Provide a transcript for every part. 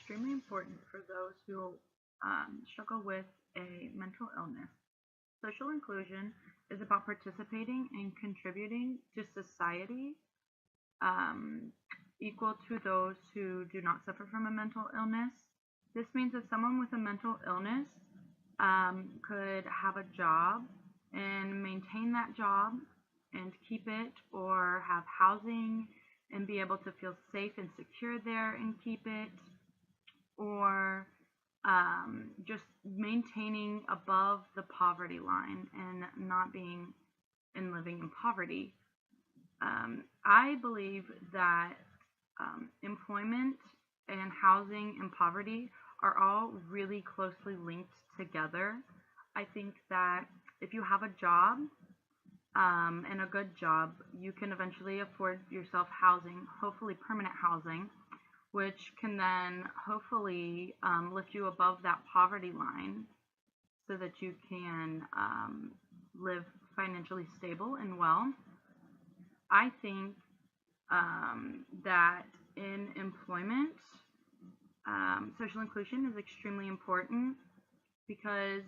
extremely important for those who struggle with a mental illness. Social inclusion is about participating and contributing to society um, equal to those who do not suffer from a mental illness. This means that someone with a mental illness could have a job and maintain that job and keep it, or have housing and be able to feel safe and secure there and keep it, or just maintaining above the poverty line and not being and living in poverty. I believe that employment and housing and poverty are all really closely linked together. I think that if you have a job and a good job, you can eventually afford yourself housing, hopefully permanent housing, which can then hopefully lift you above that poverty line so that you can live financially stable and well. I think that in employment, social inclusion is extremely important because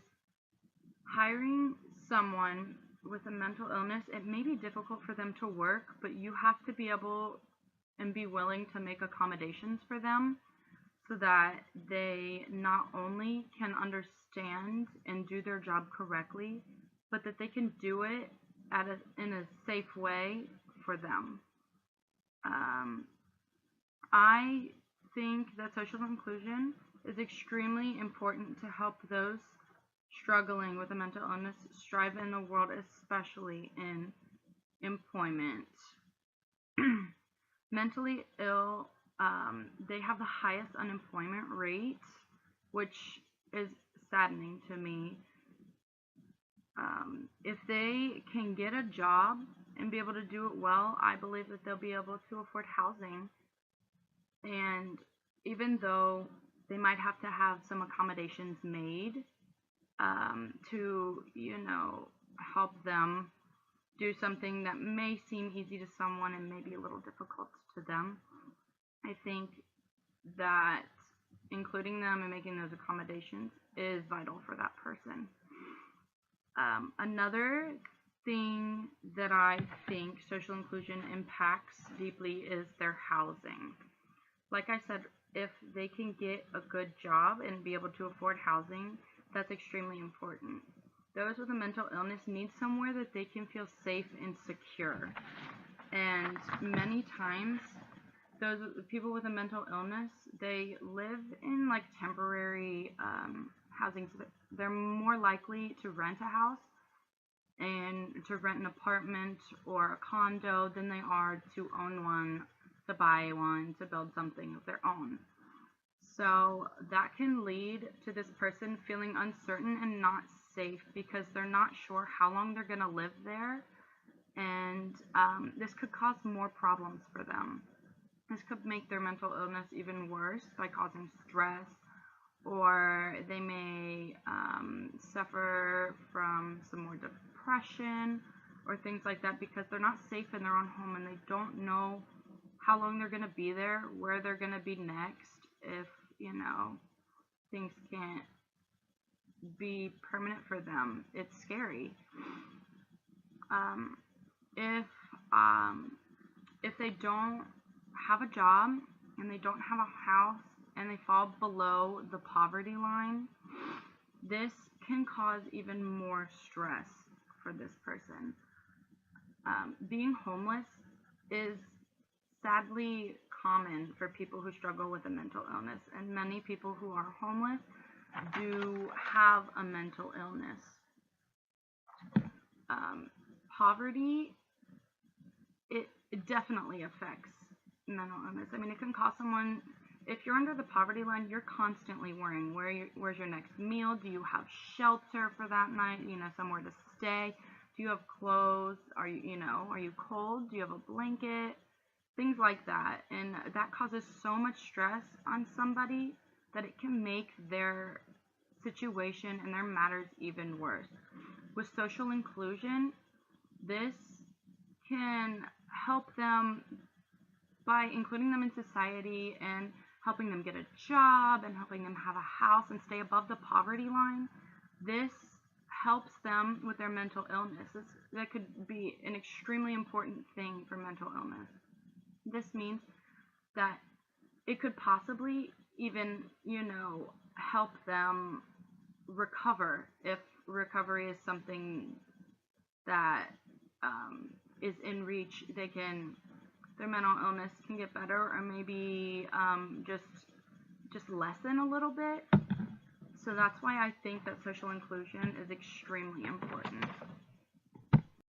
hiring someone with a mental illness, it may be difficult for them to work, but you have to be able and be willing to make accommodations for them so that they not only can understand and do their job correctly, but that they can do it in a safe way for them. I think that social inclusion is extremely important to help those struggling with a mental illness strive in the world, especially in employment. Mentally ill, they have the highest unemployment rate, which is saddening to me. If they can get a job and be able to do it well, I believe that they'll be able to afford housing. And even though they might have to have some accommodations made to, help them do something that may seem easy to someone and may be a little difficult to them, I think that including them and making those accommodations is vital for that person. Another thing that I think social inclusion impacts deeply is their housing. Like I said, if they can get a good job and be able to afford housing, that's extremely important. Those with a mental illness need somewhere that they can feel safe and secure. And many times, those people with a mental illness, they live in like temporary housing. So they're more likely to rent a house and to rent an apartment or a condo than they are to own one, to buy one, to build something of their own. So that can lead to this person feeling uncertain and not safe because they're not sure how long they're going to live there. And this could cause more problems for them. This could make their mental illness even worse by causing stress, or they may suffer from some more depression or things like that because they're not safe in their own home and they don't know how long they're going to be there, where they're going to be next if, things can't be permanent for them. It's scary. Um, if if they don't have a job and they don't have a house and they fall below the poverty line, this can cause even more stress for this person. Being homeless is sadly common for people who struggle with a mental illness, and many people who are homeless do have a mental illness. Poverty, it definitely affects mental illness. I mean, it can cause someone, if you're under the poverty line, you're constantly worrying where's your next meal? Do you have shelter for that night? Somewhere to stay? Do you have clothes? Are you cold? Do you have a blanket? Things like that. And that causes so much stress on somebody that it can make their situation and their matters even worse. With social inclusion, this can help them by including them in society and helping them get a job and helping them have a house and stay above the poverty line. This helps them with their mental illness. That could be an extremely important thing for mental illness. This means that it could possibly even, help them recover if recovery is something that is in reach. Their mental illness can get better, or maybe just lessen a little bit. So that's why I think that social inclusion is extremely important.